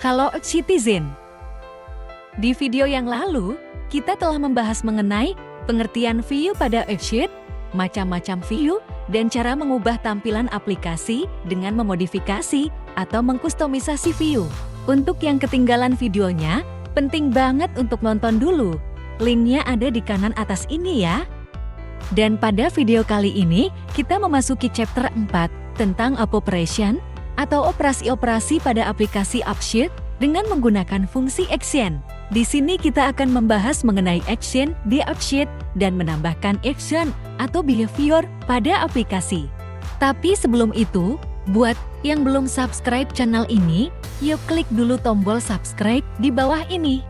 Halo Citizen. Di video yang lalu, kita telah membahas mengenai pengertian view pada Xsheet, macam-macam view, dan cara mengubah tampilan aplikasi dengan memodifikasi atau mengkustomisasi view. Untuk yang ketinggalan videonya, penting banget untuk nonton dulu. Linknya ada di kanan atas ini ya. Dan pada video kali ini, kita memasuki chapter 4 tentang app operation atau operasi-operasi pada aplikasi Xsheet dengan menggunakan fungsi action. Di sini kita akan membahas mengenai action di Xsheet dan menambahkan action atau behavior pada aplikasi. Tapi sebelum itu, buat yang belum subscribe channel ini, yuk klik dulu tombol subscribe di bawah ini.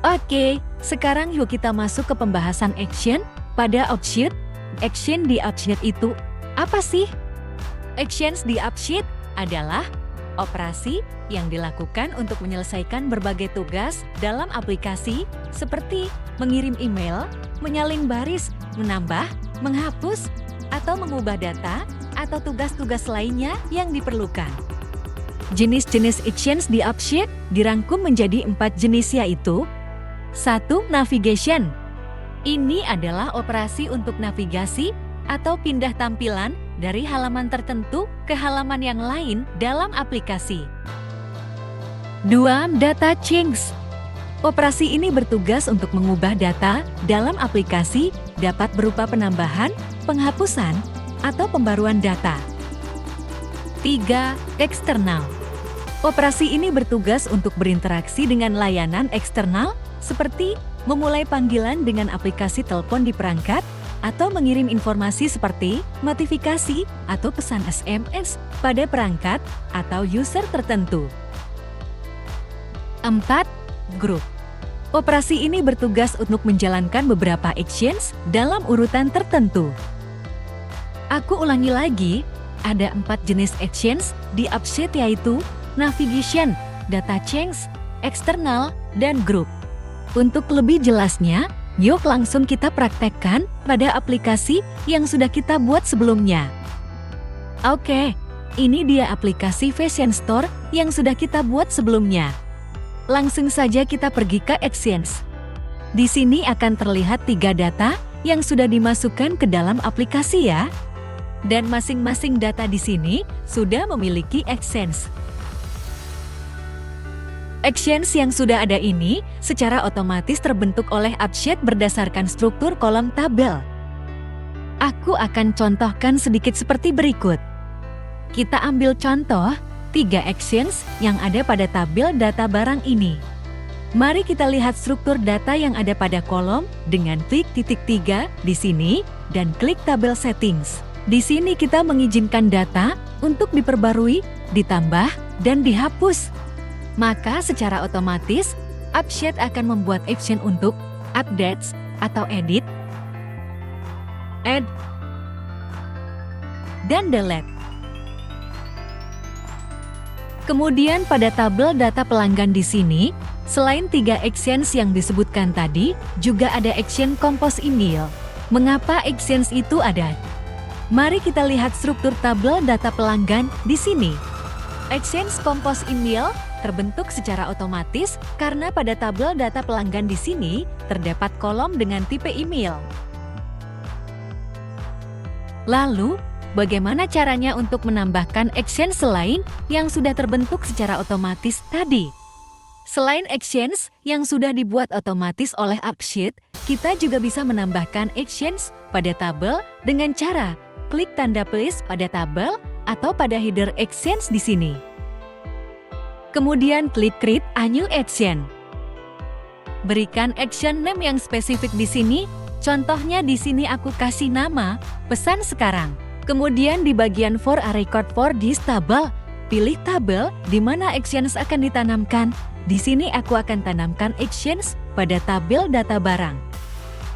Oke, sekarang yuk kita masuk ke pembahasan action pada Xsheet. Action di Xsheet itu apa sih? Actions di Xsheet adalah operasi yang dilakukan untuk menyelesaikan berbagai tugas dalam aplikasi seperti mengirim email, menyalin baris, menambah, menghapus, atau mengubah data, atau tugas-tugas lainnya yang diperlukan. Jenis-jenis actions di Xsheet dirangkum menjadi 4 jenis yaitu 1. Navigation. Ini adalah operasi untuk navigasi atau pindah tampilan dari halaman tertentu ke halaman yang lain dalam aplikasi. 2. Data change. Operasi ini bertugas untuk mengubah data dalam aplikasi dapat berupa penambahan, penghapusan, atau pembaruan data. 3. Eksternal. Operasi ini bertugas untuk berinteraksi dengan layanan eksternal seperti memulai panggilan dengan aplikasi telepon di perangkat atau mengirim informasi seperti notifikasi atau pesan SMS pada perangkat atau user tertentu. 4. Grup. Operasi ini bertugas untuk menjalankan beberapa actions dalam urutan tertentu. Aku ulangi lagi, ada 4 jenis actions di Xsheet yaitu navigation, data change, eksternal, dan grup. Untuk lebih jelasnya, yuk langsung kita praktekkan pada aplikasi yang sudah kita buat sebelumnya. Oke, ini dia aplikasi Fashion Store yang sudah kita buat sebelumnya. Langsung saja kita pergi ke Actions. Di sini akan terlihat 3 data yang sudah dimasukkan ke dalam aplikasi ya. Dan masing-masing data di sini sudah memiliki actions. Actions yang sudah ada ini secara otomatis terbentuk oleh Xsheet berdasarkan struktur kolom tabel. Aku akan contohkan sedikit seperti berikut. Kita ambil contoh 3 actions yang ada pada tabel data barang ini. Mari kita lihat struktur data yang ada pada kolom dengan klik titik 3 di sini dan klik tabel settings. Di sini kita mengizinkan data untuk diperbarui, ditambah, dan dihapus. Maka secara otomatis, Xsheet akan membuat action untuk updates atau edit, add, dan delete. Kemudian pada tabel data pelanggan di sini, selain 3 actions yang disebutkan tadi, juga ada action compose email. Mengapa actions itu ada? Mari kita lihat struktur tabel data pelanggan di sini. Actions compose email terbentuk secara otomatis karena pada tabel data pelanggan di sini terdapat kolom dengan tipe email. Lalu, bagaimana caranya untuk menambahkan action selain yang sudah terbentuk secara otomatis tadi? Selain actions yang sudah dibuat otomatis oleh Xsheet, kita juga bisa menambahkan actions pada tabel dengan cara klik tanda plus pada tabel atau pada header actions di sini. Kemudian klik Create a New Action. Berikan action name yang spesifik di sini. Contohnya di sini aku kasih nama pesan sekarang. Kemudian di bagian For a Record for this table, pilih tabel di mana actions akan ditanamkan. Di sini aku akan tanamkan actions pada tabel data barang.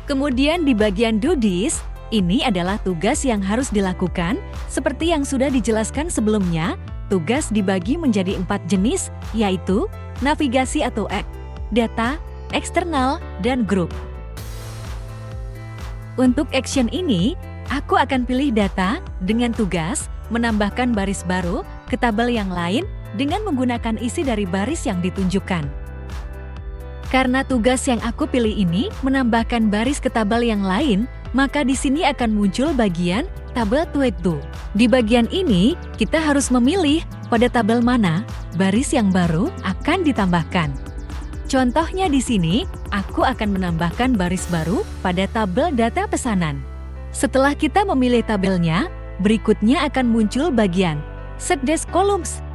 Kemudian di bagian Do This, ini adalah tugas yang harus dilakukan seperti yang sudah dijelaskan sebelumnya. Tugas dibagi menjadi 4 jenis, yaitu navigasi atau act, data, eksternal, dan grup. Untuk action ini, Aku akan pilih data dengan tugas menambahkan baris baru ke tabel yang lain dengan menggunakan isi dari baris yang ditunjukkan. Karena tugas yang aku pilih ini menambahkan baris ke tabel yang lain, maka di sini akan muncul bagian tabel to. Di bagian ini, kita harus memilih pada tabel mana baris yang baru akan ditambahkan. Contohnya di sini, aku akan menambahkan baris baru pada tabel data pesanan. Setelah kita memilih tabelnya, berikutnya akan muncul bagian Set Dash Columns.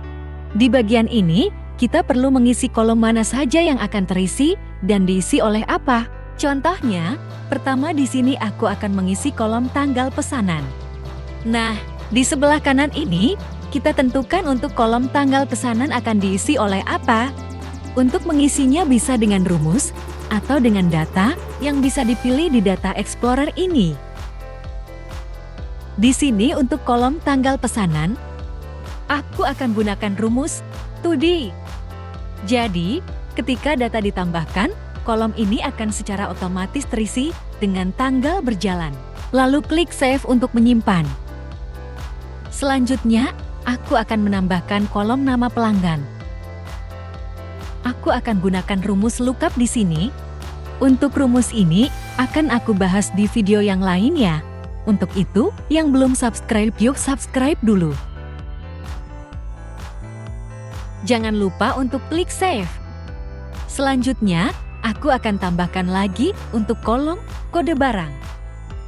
Di bagian ini, kita perlu mengisi kolom mana saja yang akan terisi dan diisi oleh apa. Contohnya, pertama di sini aku akan mengisi kolom tanggal pesanan. Nah, di sebelah kanan ini, kita tentukan untuk kolom tanggal pesanan akan diisi oleh apa. Untuk mengisinya bisa dengan rumus atau dengan data yang bisa dipilih di Data Explorer ini. Di sini untuk kolom tanggal pesanan, aku akan gunakan rumus 2D. Jadi, ketika data ditambahkan, kolom ini akan secara otomatis terisi dengan tanggal berjalan. Lalu klik Save untuk menyimpan. Selanjutnya, aku akan menambahkan kolom nama pelanggan. Aku akan gunakan rumus lookup di sini. Untuk rumus ini, akan aku bahas di video yang lainnya. Untuk itu, yang belum subscribe yuk subscribe dulu. Jangan lupa untuk klik save. Selanjutnya, aku akan tambahkan lagi untuk kolom kode barang.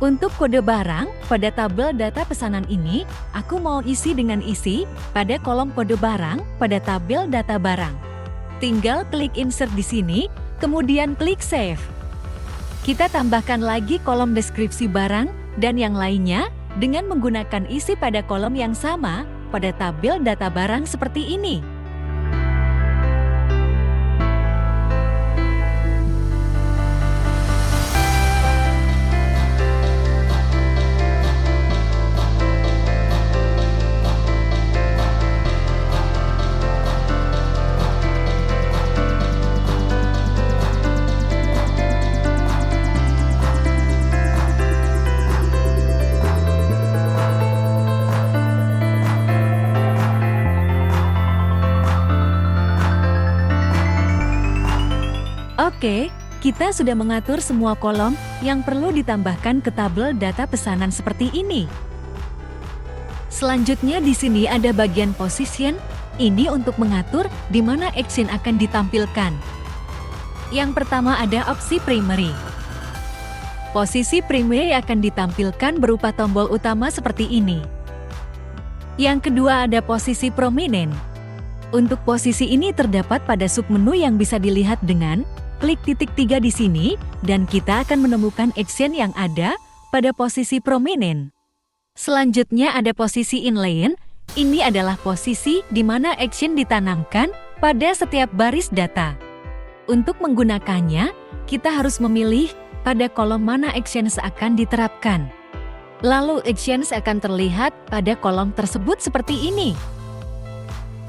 Untuk kode barang, pada tabel data pesanan ini, aku mau isi dengan isi pada kolom kode barang pada tabel data barang. Tinggal klik insert di sini, kemudian klik save. Kita tambahkan lagi kolom deskripsi barang dan yang lainnya dengan menggunakan isi pada kolom yang sama pada tabel data barang seperti ini. Oke, kita sudah mengatur semua kolom yang perlu ditambahkan ke tabel data pesanan seperti ini. Selanjutnya di sini ada bagian position, ini untuk mengatur di mana action akan ditampilkan. Yang pertama ada opsi primary. Posisi primary akan ditampilkan berupa tombol utama seperti ini. Yang kedua ada posisi prominent. Untuk posisi ini terdapat pada submenu yang bisa dilihat dengan klik titik 3 di sini, dan kita akan menemukan action yang ada pada posisi prominent. Selanjutnya ada posisi inline, ini adalah posisi di mana action ditanamkan pada setiap baris data. Untuk menggunakannya, kita harus memilih pada kolom mana action akan diterapkan. Lalu action akan terlihat pada kolom tersebut seperti ini.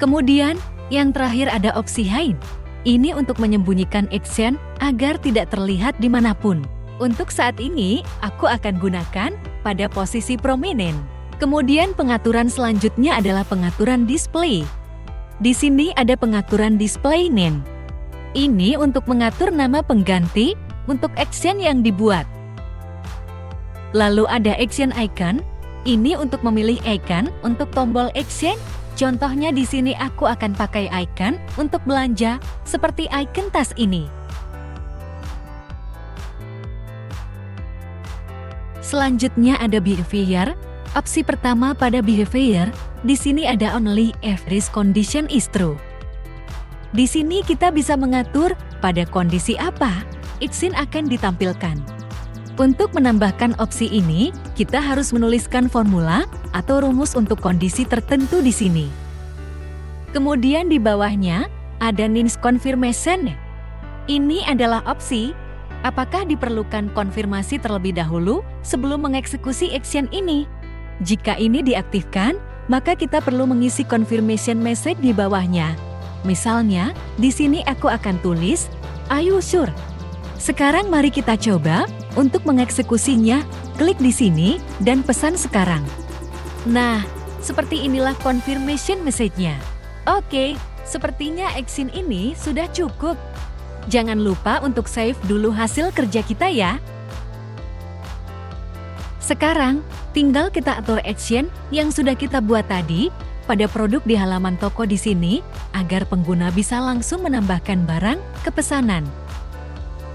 Kemudian, yang terakhir ada opsi hide. Ini untuk menyembunyikan action agar tidak terlihat dimanapun. Untuk saat ini, aku akan gunakan pada posisi prominent. Kemudian pengaturan selanjutnya adalah pengaturan display. Di sini ada pengaturan display name. Ini untuk mengatur nama pengganti untuk action yang dibuat. Lalu ada action icon. Ini untuk memilih icon untuk tombol action. Contohnya di sini aku akan pakai icon untuk belanja seperti icon tas ini. Selanjutnya ada behavior. Opsi pertama pada behavior, di sini ada only if this condition is true. Di sini kita bisa mengatur pada kondisi apa action akan ditampilkan. Untuk menambahkan opsi ini, kita harus menuliskan formula atau rumus untuk kondisi tertentu di sini. Kemudian di bawahnya ada needs confirmation. Ini adalah opsi apakah diperlukan konfirmasi terlebih dahulu sebelum mengeksekusi action ini. Jika ini diaktifkan, maka kita perlu mengisi confirmation message di bawahnya. Misalnya, di sini aku akan tulis, "Are you sure?" Sekarang mari kita coba untuk mengeksekusinya. Klik di sini dan pesan sekarang. Nah, seperti inilah confirmation message-nya. Oke, sepertinya action ini sudah cukup. Jangan lupa untuk save dulu hasil kerja kita ya. Sekarang, tinggal kita atur action yang sudah kita buat tadi pada produk di halaman toko di sini agar pengguna bisa langsung menambahkan barang ke pesanan.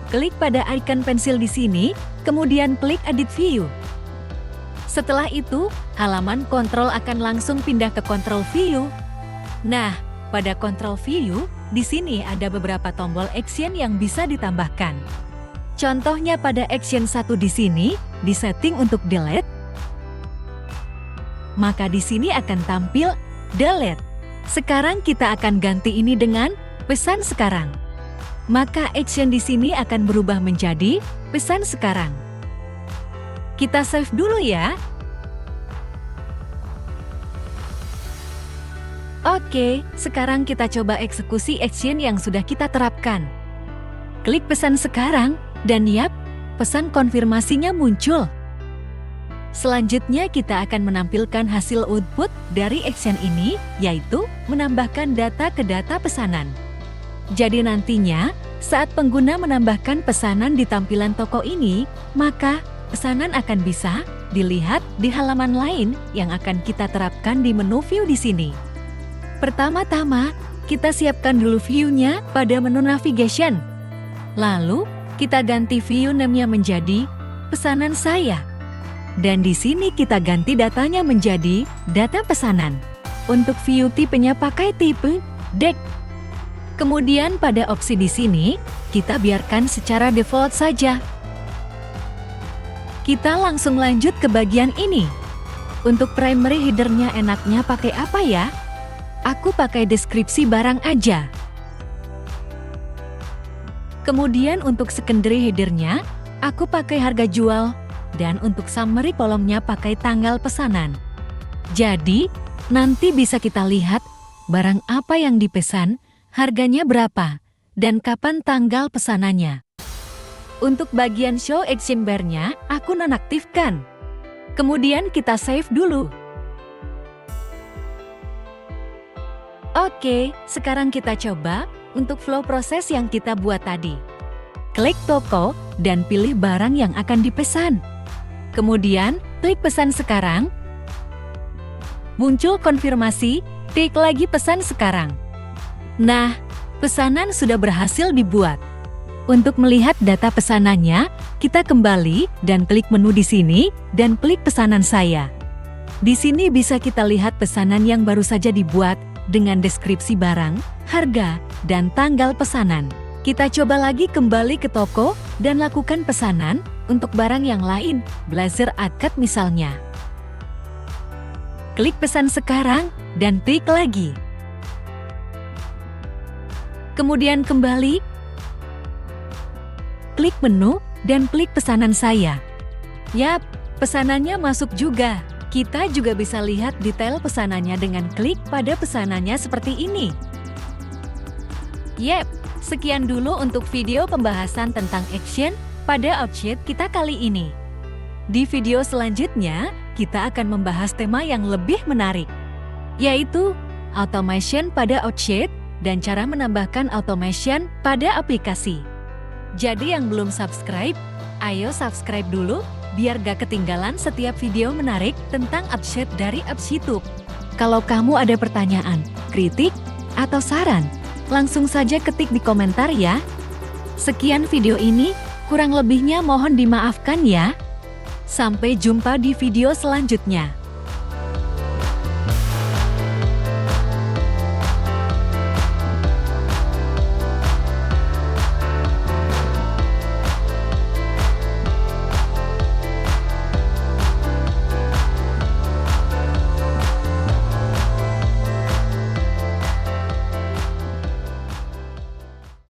Klik pada icon pensil di sini, kemudian klik Edit View. Setelah itu, halaman kontrol akan langsung pindah ke Control View. Nah, pada Control View, di sini ada beberapa tombol action yang bisa ditambahkan. Contohnya pada action 1 di sini, disetting untuk delete. Maka di sini akan tampil delete. Sekarang kita akan ganti ini dengan pesan sekarang. Maka action di sini akan berubah menjadi pesan sekarang. Kita save dulu ya. Oke, sekarang kita coba eksekusi action yang sudah kita terapkan. Klik pesan sekarang, dan yap, pesan konfirmasinya muncul. Selanjutnya kita akan menampilkan hasil output dari action ini, yaitu menambahkan data ke data pesanan. Jadi nantinya, saat pengguna menambahkan pesanan di tampilan toko ini, maka pesanan akan bisa dilihat di halaman lain yang akan kita terapkan di menu view di sini. Pertama-tama, kita siapkan dulu view-nya pada menu navigation. Lalu, kita ganti view name-nya menjadi pesanan saya. Dan di sini kita ganti datanya menjadi data pesanan. Untuk view tipenya pakai tipe deck. Kemudian pada opsi di sini, kita biarkan secara default saja. Kita langsung lanjut ke bagian ini. Untuk primary header-nya enaknya pakai apa ya? Aku pakai deskripsi barang aja. Kemudian untuk secondary header-nya, aku pakai harga jual. Dan untuk summary kolomnya pakai tanggal pesanan. Jadi, nanti bisa kita lihat barang apa yang dipesan, harganya berapa, dan kapan tanggal pesanannya. Untuk bagian show action bar-nya, aku nonaktifkan. Kemudian kita save dulu. Oke, sekarang kita coba untuk flow proses yang kita buat tadi. Klik toko dan pilih barang yang akan dipesan. Kemudian, klik pesan sekarang. Muncul konfirmasi, klik lagi pesan sekarang. Nah, pesanan sudah berhasil dibuat. Untuk melihat data pesanannya, kita kembali dan klik menu di sini dan klik pesanan saya. Di sini bisa kita lihat pesanan yang baru saja dibuat dengan deskripsi barang, harga, dan tanggal pesanan. Kita coba lagi kembali ke toko dan lakukan pesanan untuk barang yang lain, blazer akad misalnya. Klik pesan sekarang dan klik lagi. Kemudian kembali, klik menu dan klik pesanan saya. Yap, pesanannya masuk juga. Kita juga bisa lihat detail pesanannya dengan klik pada pesanannya seperti ini. Yep, sekian dulu untuk video pembahasan tentang action pada Outsheet kita kali ini. Di video selanjutnya, kita akan membahas tema yang lebih menarik, yaitu automation pada Outsheet dan cara menambahkan automation pada aplikasi. Jadi yang belum subscribe, ayo subscribe dulu biar gak ketinggalan setiap video menarik tentang Outsheet dari Outsheetube. Kalau kamu ada pertanyaan, kritik, atau saran, langsung saja ketik di komentar ya. Sekian video ini, kurang lebihnya mohon dimaafkan ya. Sampai jumpa di video selanjutnya.